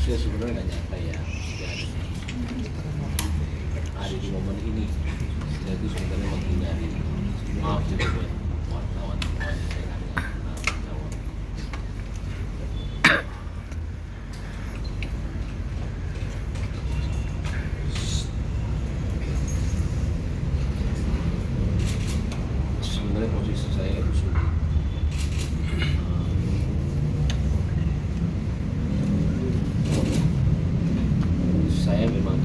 Saya sebenarnya nggak nyangka ya ada di momen ini. Saya itu sebenarnya menghindari. Maaf juga buat wartawan semuanya, saya nggak jawab. Sebenarnya posisi saya itu sulit. Saya memang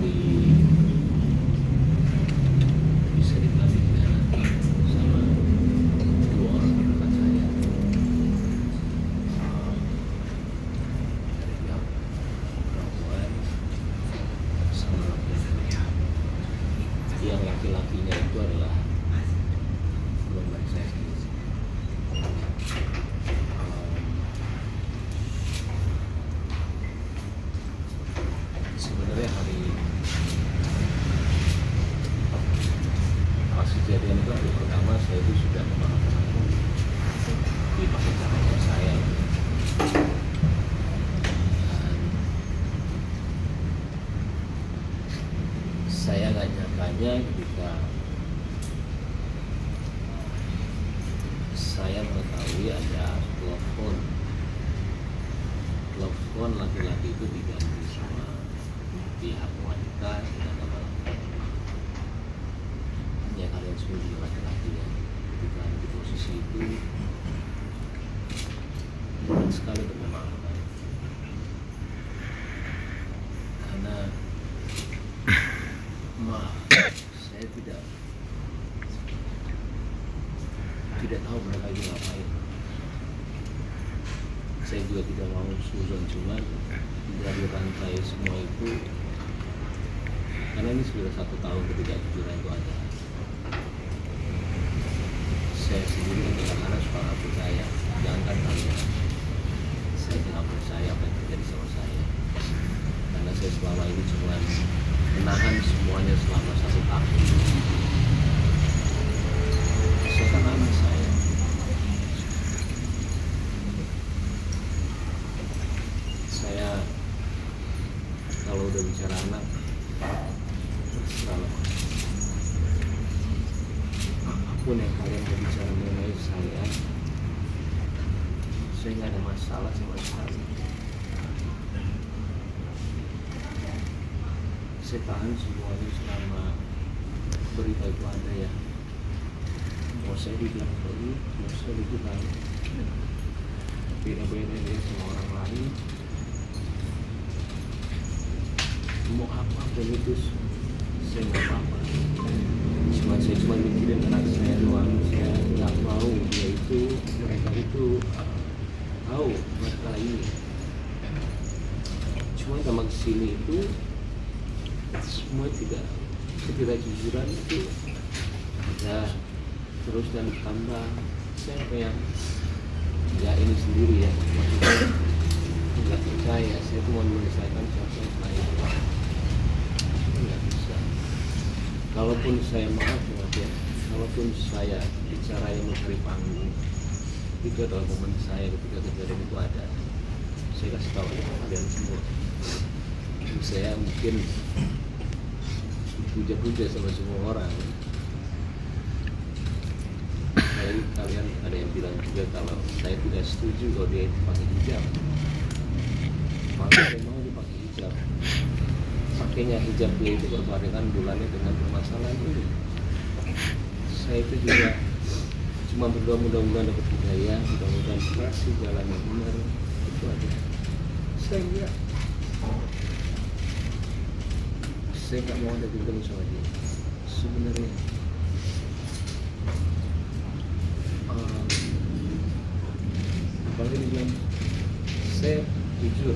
bisa dibilang dikhianati sama dua orang terdekat saya, dari pihak perempuan sama laki-laki. Yang laki-lakinya itu adalah belum baik saya sendiri. Sebenarnya pas kejadian itu hari pertama saya itu sudah memaafkan aku di pakai caranya saya. Dan saya nggak nyangkanya ketika saya mengetahui ada telepon laki-laki itu diganti sama pihak wanita dengan nama ya kalian semua juga laki-laki ya. Ketika di posisi itu berat sekali untuk memaafkan, karena maaf saya tidak tahu mereka itu ngapain. Saya juga tidak mau suzon, cuman dari rantai semua itu, karena ini sudah 1 tahun ketika kejuran itu ada. Saya sendiri kadang-kadang suka nggak percaya, jangankan kalian, saya tidak percaya apa yang terjadi sama saya, karena saya selama ini cuma menahan semuanya selama 1 tahun. Saya kan anak saya kalau udah bicara anak terserah. Apapun yang kalian mau bicara mengenai saya nggak ada masalah sama sekali. Saya tahan semuanya selama berita itu ada ya. Mau saya dibilang pergi, mau saya dibilang beda-beda dia sama orang lain. Mau apapun itu saya nggak apa-apa. Saya cuma mikirin anak saya doang. Saya nggak mau mereka itu tahu masalah ini. Cuma sama kesini itu semua ketidakjujuran itu ada terus dan tambah. Saya kayak ya ini sendiri ya, maksudnya nggak percaya. Saya cuma menyelesaikan siapa yang lain. Nggak bisa. Kalaupun saya maaf ya, kalaupun saya bicara yang mencari panggung, itu adalah momen saya ketika kejadian itu ada. Saya kasih tahu kalian semua. Saya mungkin puja-puja sama semua orang. Kalian ada yang bilang juga kalau saya tidak setuju kalau dia pakai hijab. Maka saya mau dipakai hijab. Pakainya hijab dia itu berbarengan bulannya dengan permasalahan ini. Saya itu juga cuma berdoa mudah-mudahan dapat hidayah, mudah-mudahan dikasih jalan yang benar. Itu aja. Saya nggak mau ada ketemu sama dia sebenarnya. Apalagi dibilang, saya jujur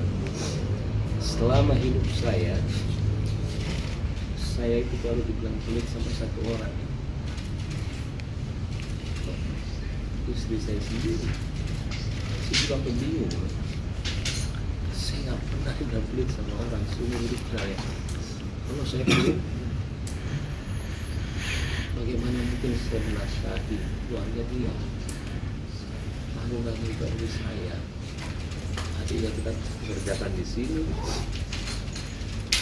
selama hidup saya itu baru dibilang pelit sama 1 orang, istri saya sendiri. Saya juga bingung, saya nggak pernah dibilang pelit sama orang seumur hidup saya. Kalau saya pelit, bagaimana mungkin saya menasihati keluarga dia? Aku nggak ngibari saya. Ada sehingga kita kerjakan di sini.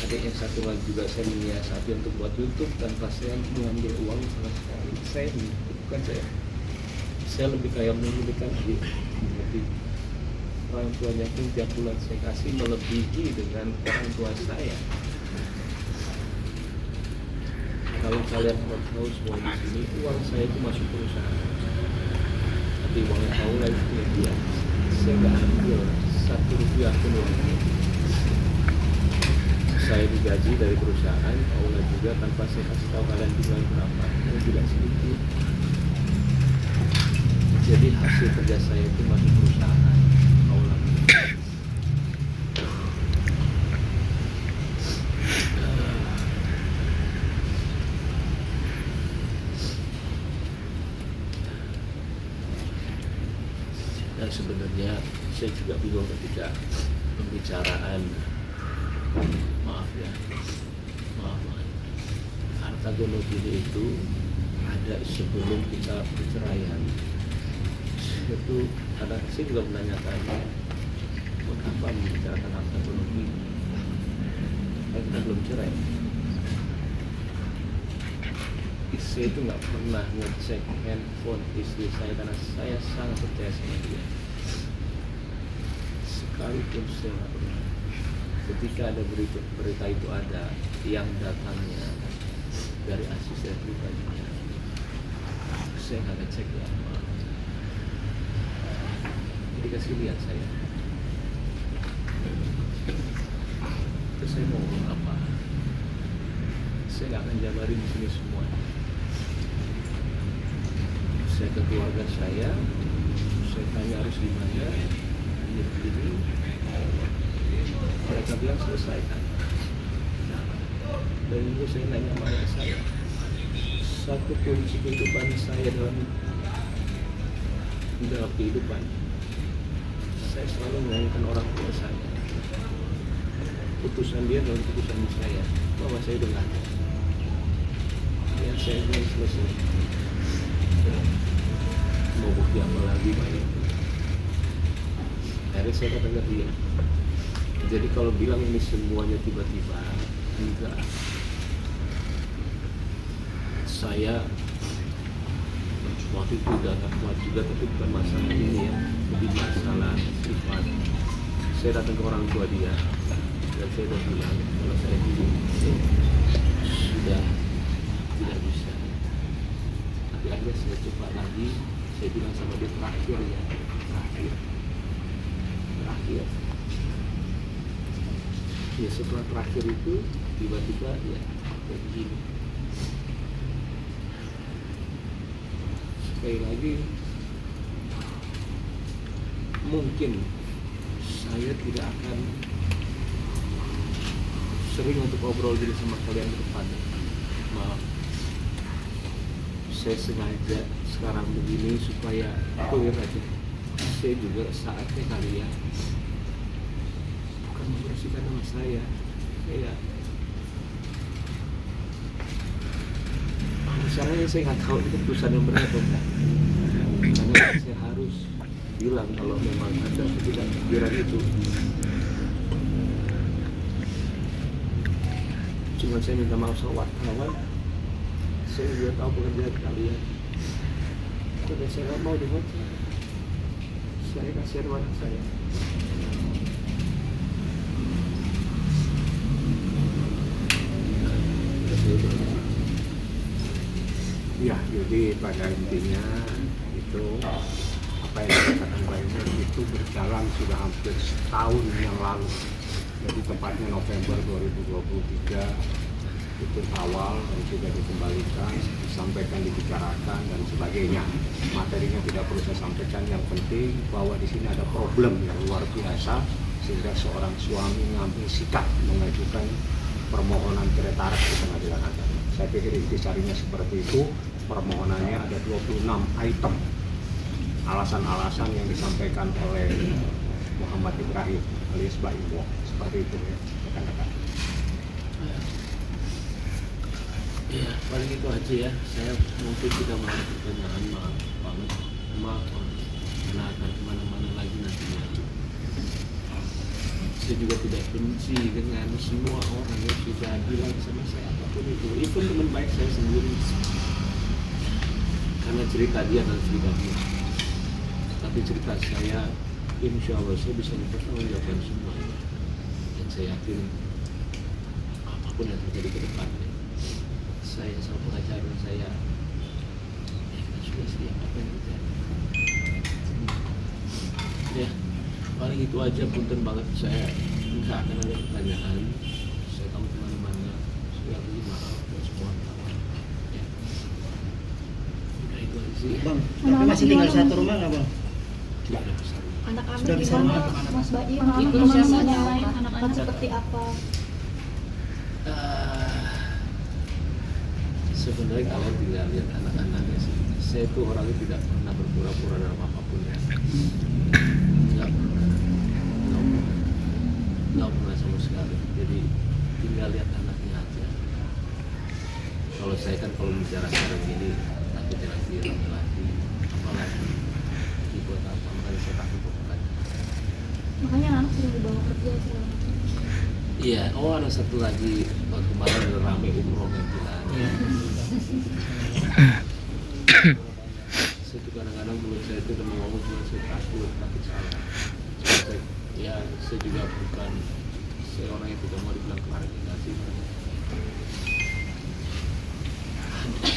Ada yang satu lagi juga saya menyiasati untuk buat YouTube tanpa saya mengambil uang sama sekali. Bukan saya lebih kayak memberikan lebih orang tuanya pun tiap bulan saya kasih melebihi dengan orang tua saya. Kalau kalian mau tahu semua di sini, uang saya itu masuk perusahaan. Tapi uangnya Paula itu ya dia. Saya nggak ambil 1 rupiah pun uangnya. Saya digaji dari perusahaan, Paula juga tanpa saya kasih tahu kalian jumlahnya berapa. Itu tidak sedikit. Jadi hasil kerja saya itu masuk perusahaan Paula. Dan sebenarnya saya juga bingung ketika pembicaraan maaf harta gonogini itu ada sebelum kita perceraian. Itu karena saya juga menanyakan mengapa membicarakan harta gonogini karena kita belum cerai. Saya itu nggak pernah ngecek handphone istri saya karena saya sangat percaya sama dia. Sekalipun saya nggak pernah. Ketika ada berita itu ada yang datangnya dari asisten pribadinya, saya nggak ngecek ya. Jadi kasih lihat saya. Terus saya mau ngomong apa? Saya nggak akan jabarin di sini semua. Saya ke keluarga saya tanya harus gimana, begini. Mereka bilang selesaikan. Dan itu saya nanya sama ayah saya, satu kunci kehidupan saya dalam kehidupan, saya selalu mengingatkan orang tua saya. Putusan dia dalam putusan saya, bahwa saya dengar. Yang saya ingin selesai. Mau bukti apa lagi banyak. Akhirnya saya kata ke dia, jadi kalau bilang ini semuanya tiba-tiba, enggak. Saya waktu itu udah gak kuat juga, tapi bukan masalah ini ya, lebih masalah sifat. Saya datang ke orang tua dia dan saya udah bilang kalau saya dulu sudah tidak bisa. Tapi akhirnya saya coba lagi, saya bilang sama dia terakhir. Ya setelah terakhir itu tiba-tiba ya kayak begini. Sekali lagi, mungkin saya tidak akan sering untuk ngobrol gini sama kalian ke depan. Maaf, saya sengaja sekarang begini supaya clear aja. Saya juga saatnya kali ya, bukan membersihkan nama saya. Misalnya saya nggak tahu itu keputusan yang benar atau enggak, karena saya harus bilang kalau memang ada ketidakjujuran itu. Cuma saya minta maaf sama wartawan, saya juga tahu pekerjaan kalian. Tapi saya nggak mau dibaca. Saya kasihan sama anak saya. Ya, jadi pada intinya itu apa yang dikatakan Pak Imam itu berjalan sudah hampir setahun yang lalu. Jadi tepatnya November 2023 itu awal dan sudah dikembalikan, disampaikan, dibicarakan dan sebagainya. Materinya tidak perlu saya sampaikan, yang penting bahwa di sini ada problem yang luar biasa sehingga seorang suami mengambil sikap mengajukan permohonan cerai tarik di pengadilan agama. Saya pikir intisarinya seperti itu. Permohonannya ada 26 item alasan-alasan yang disampaikan oleh Muhammad Ibrahim alias Mbak Iwo, seperti itu ya rekan-rekan. Ya paling itu aja ya. Saya mungkin tidak mau pertanyaan, maaf banget, karena akan kemana-mana lagi nantinya. saya juga tidak benci dengan semua orang yang sudah bilang sama saya apapun itu, even teman baik saya sendiri, karena cerita dia dan cerita dia. Tapi cerita saya, insya Allah saya bisa mempertanggungjawabkan semuanya. Dan saya yakin apapun yang terjadi ke depannya, saya sama pengacara saya kita sudah siap apa yang terjadi. Ya, paling itu aja, punten banget, saya nggak akan ada pertanyaan. Saya tahu kemana-mana, saya beri maaf buat semua. Ya, nah itu aja sih. Bang, tapi masih tinggal satu rumah nggak bang? Tidak ada pesan. Anak-anak Sudah bisa gimana, kemana-mana. Mas Bayu? Itu Anak-anak siapa? yang lain, Anak-anak anak-anak seperti apa? Sebenarnya kalau tinggal lihat anak-anaknya sih, saya tuh orangnya tidak pernah berpura-pura dalam apapun ya. Nggak pernah sama sekali. Jadi tinggal lihat anaknya aja. Kalau saya kan kalau bicara sekarang ini takutnya nanti laki-laki, apalagi dibuat apa, makanya saya takut bukan. Makanya anak sudah dibawa kerja segala macam. Iya, oh ada satu lagi, waktu kemarin ada rame umroh yang bilang. Saya tuh kadang-kadang mulut saya itu udah mau ngomong, cuma saya takut salah. Cuma saya juga bukan, saya orang yang tidak mau dibilang klarifikasi.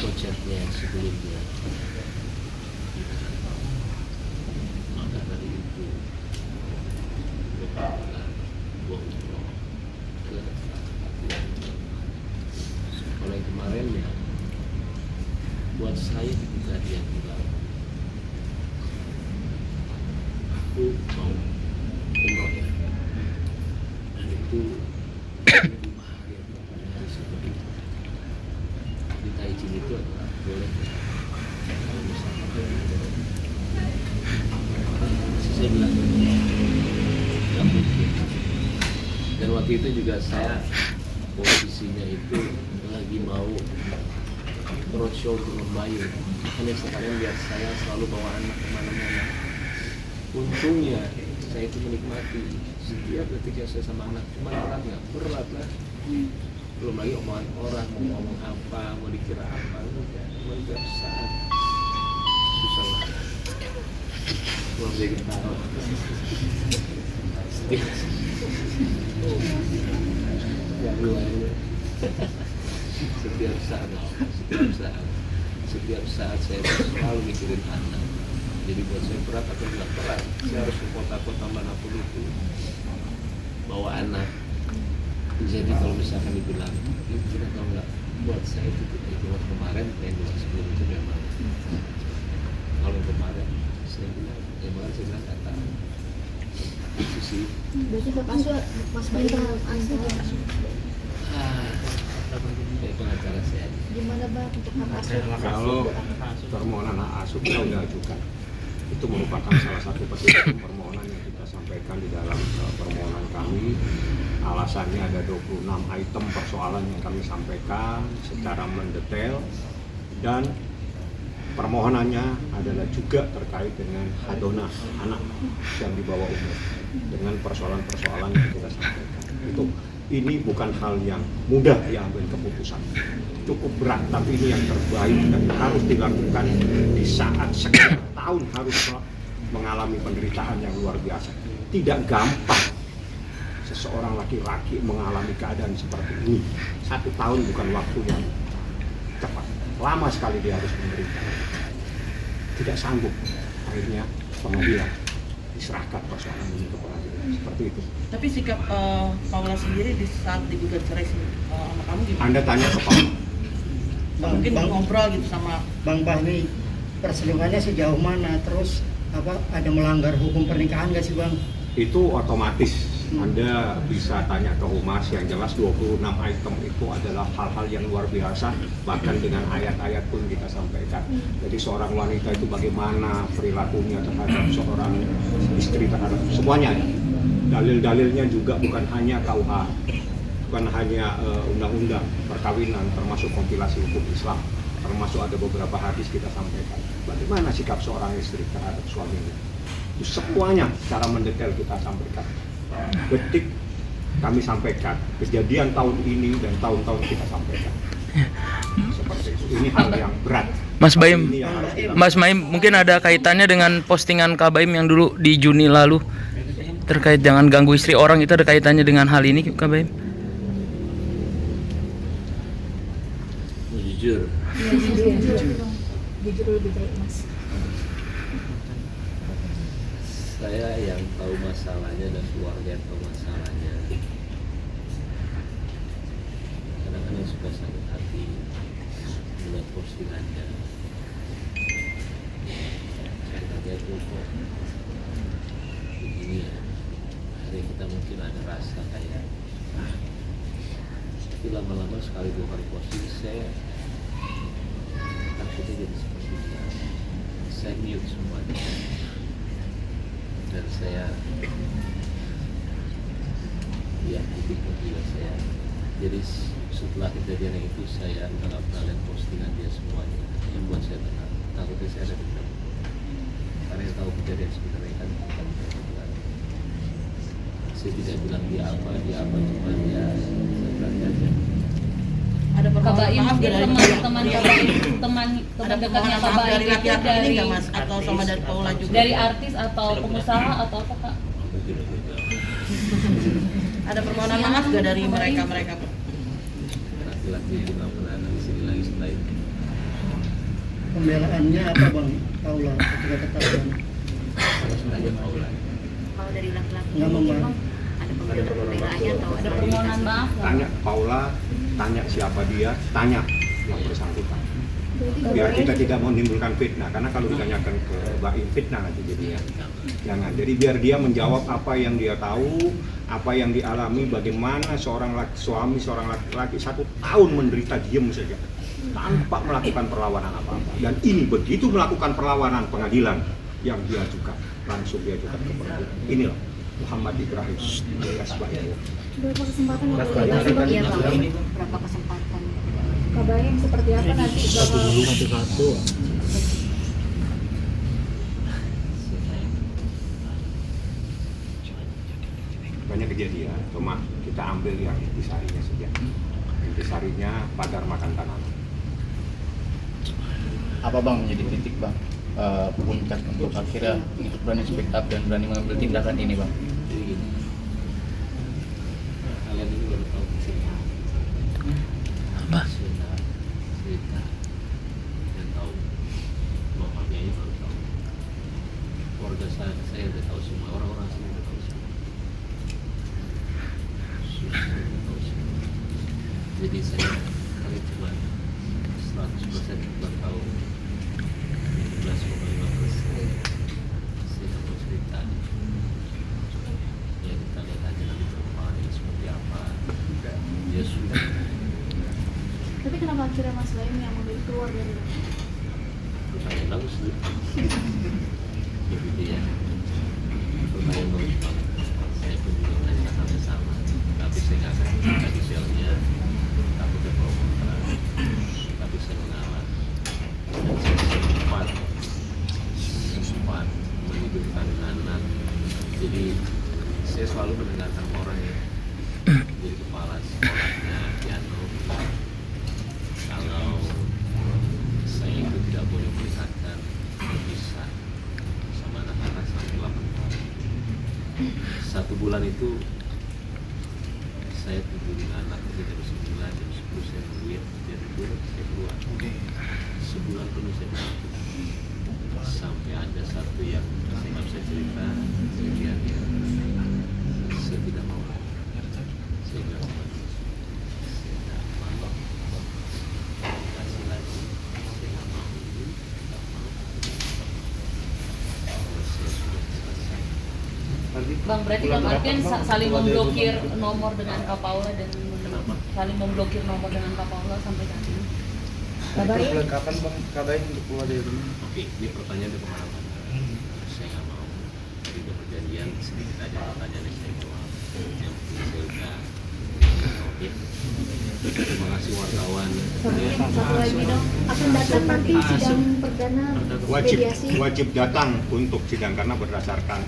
Konsepnya sebelumnya. Maka dari itu, gua umroh ke kalau yang kemarin ya, buat saya ketika dia bilang aku mau umroh ya, dan itu 5 hari atau 4 hari sebelum itu minta izin itu adalah boleh kalau misalkan saya bilang nggak mungkin. Dan waktu itu juga saya posisinya itu lagi mau roadshow ke Bayu, makanya sekarang biar saya selalu bawa anak kemana-mana. Untungnya saya itu menikmati setiap detik yang saya sama anak, cuma beratnya berat lah. Belum lagi omongan orang, mau ngomong apa, mau dikira apa, cuma tiap saat susah lah. Belum jadi tahu. Ya luar. Setiap saat saya selalu mikirin anak. Jadi buat saya berat atau tidak berat, saya harus ke kota-kota manapun itu bawa anak. Jadi kalau misalkan dibilang, ini kita tahu nggak, buat saya itu buat kemarin, yang buat sebelum itu memang. Kalau kemarin saya bilang, kata itu sih. Berarti Mas Bayu dengan Asa Kayak pengacara saya. gimana bang untuk hak asuh? Kalau permohonan hak asuh kita udah ajukan, itu merupakan salah satu petitum permohonan yang kita sampaikan di dalam permohonan kami. Alasannya ada 26 item persoalan yang kami sampaikan secara mendetail, dan permohonannya adalah juga terkait dengan hadonah anak yang di bawah umur, dengan persoalan-persoalan yang kita sampaikan. Ini bukan hal yang mudah diambil keputusan, cukup berat, tapi ini yang terbaik dan harus dilakukan di saat sekian tahun harus mengalami penderitaan yang luar biasa. Tidak gampang seseorang laki-laki mengalami keadaan seperti ini. 1 tahun bukan waktu yang cepat, lama sekali dia harus menderita. Tidak sanggup, akhirnya pengadilan diserahkan persoalan ini ke pengadilan, seperti itu. Tapi sikap Paula sendiri di saat digugat cerai sama kamu gimana? Anda tanya ke Paula. Mungkin ngobrol gitu sama Bang Bahmi, perselingkuhannya sejauh mana? Terus ada melanggar hukum pernikahan nggak sih bang? Itu otomatis Anda bisa tanya ke Humas. Yang jelas 26 item itu adalah hal-hal yang luar biasa, bahkan dengan ayat-ayat pun kita sampaikan. Jadi seorang wanita itu bagaimana perilakunya terhadap seorang istri, terhadap semuanya. Dalil-dalilnya juga bukan hanya KUH, bukan hanya undang-undang perkawinan, termasuk kompilasi hukum Islam, termasuk ada beberapa hadis kita sampaikan. Bagaimana sikap seorang istri terhadap suaminya. Itu semuanya secara mendetail kita sampaikan detik kami sampaikan, kejadian tahun ini dan tahun-tahun kita sampaikan. Seperti itu. Ini hal yang berat. Mas Baim, Ini yang harus kita- Mas Baim, mungkin ada kaitannya dengan postingan Kak Baim yang dulu di Juni lalu terkait jangan ganggu istri orang, itu ada kaitannya dengan hal ini Kak Baim? Jujur, Iya, jujur dong. Jujur lebih baik mas. saya yang tahu masalahnya dan keluarga yang tahu masalahnya. Kadang-kadang suka sakit hati melihat postingannya. Saya kaget tuh kok begini ya. Hari kita mungkin ada rasa kayak tapi lama-lama sekali 2 kali posting saya takutnya jadi seperti itu. Saya mute semuanya dan saya ya bingung juga saya. Jadi setelah kejadian itu saya nggak pernah lihat postingan dia semuanya, yang buat saya tenang. Takutnya saya ada dendam karena yang tahu kejadian sebenarnya kan bukan saya. Saya tidak bilang dia apa cuma ya saya berarti aja. Ada Kak permohonan Baim maaf mungkin dari teman-teman Iya. Kak Baim, teman Ada dekatnya permohonan Kak maaf Baim dari itu laki-laki ini dari nggak mas? Atau sama dari Paula juga? dari artis atau pengusaha atau apa Kak? Ada permohonan maaf nggak dari mereka? Laki-laki itu nggak pernah ada di sini lagi setelah itu. Pembelaannya apa Bang Paula ketika ketahuan? Tanya Paula. Kalau dari laki-laki Nggak membahas. ada pembelaannya atau Ada permohonan maaf nggak? Tanya Paula, tanya siapa dia, tanya yang bersangkutan. Berarti Biar kita tidak menimbulkan fitnah, karena kalau ditanyakan ke Baim fitnah nanti jadinya. Jangan. Jadi biar dia menjawab apa yang dia tahu, apa yang dialami, bagaimana seorang suami, seorang laki-laki 1 tahun menderita diem saja tanpa melakukan perlawanan apa-apa. Dan ini begitu melakukan perlawanan pengadilan yang diajukan, langsung diajukan ke pengadilan. Inilah Muhammad Ibrahim alias Baim. berapa kesempatan yang Iya Bang, berapa kesempatan? Kak Baim seperti apa nanti bakal Banyak kejadian, cuma kita ambil yang intisarinya saja. Intisarinya pagar makan tanaman. Apa bang menjadi titik bang puncak untuk akhirnya untuk berani speak up dan berani mengambil tindakan ini bang? Jadi gini, kalian ini baru tahu cerita. Apa? Cerita dan tahu bapaknya ini baru tahu. Keluarga saya udah tahu semua, orang-orang sini udah tahu semua. Susah udah tahu semua. Jadi saya kali cuma 100% baru tahu 17,5%. Saya nggak mau cerita. Ya kita lihat aja nanti perkembangannya seperti apa. Ya sudah. tapi kenapa akhirnya Mas Baim yang memilih keluar dari Pertanyaan bagus tuh. Jadi dia pertanyaan bagus banget. Saya pun juga menanyakan hal yang sama. Tapi saya nggak akan cerita detailnya. Takutnya pro kontra. Tapi saya mengalah. Dan saya sempat menghidupkan anak. Jadi saya selalu mendengarkan orang yang jadi kepala sekolahnya piano. Kalau saya itu tidak boleh melihatkan bisa sama anak-anak sampai 8 tahun. 1 bulan itu saya tidur anak itu jam 9, jam 10 saya nungguin dia tidur, saya keluar. Sebulan penuh saya begitu. Sampai ada satu yang saya nggak bisa cerita, dia saya tidak mau. Saya bilang saya tidak mau. Kasih lagi, saya nggak mau. Nggak mau. Saya sudah selesai. Bang berarti Kang Alfian saling memblokir nomor dengan Kak Paula dan Kenapa? saling memblokir nomor dengan Kak Paula sampai saat ini. Kak Baim? Kapan bang kabain untuk keluar dari rumah? Oke, ini pertanyaannya kemana-mana. Saya nggak mau. Jadi udah perjanjian sedikit aja pertanyaannya saya jawab. Yang penting saya udah. Oke. Terima kasih wartawan. Satu lagi dong, akan datang nanti sidang perdana mediasi. Wajib datang untuk sidang karena berdasarkan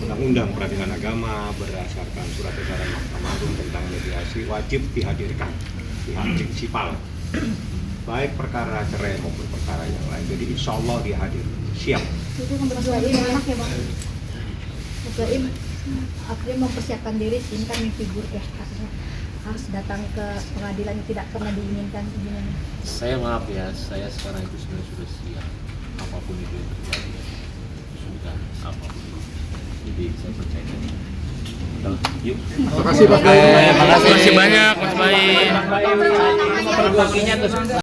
Undang-Undang Peradilan Agama berdasarkan surat edaran Mahkamah Agung tentang mediasi wajib dihadirkan pihak prinsipal, baik perkara cerai maupun perkara yang lain. Jadi insya Allah dia hadir, siap. Itu kan berarti anak ya bang. Ibrahim akhirnya mempersiapkan diri, ini kan mimpi buruk ya, harus datang ke pengadilan yang tidak pernah diinginkan. Gimana? Saya maaf ya, saya sekarang itu sebenarnya sudah siap apapun itu yang terjadi, sudah apapun itu. Jadi saya percaya. Yuk. Terima kasih Pak. Terima kasih banyak Mas Baim. Paginya terus.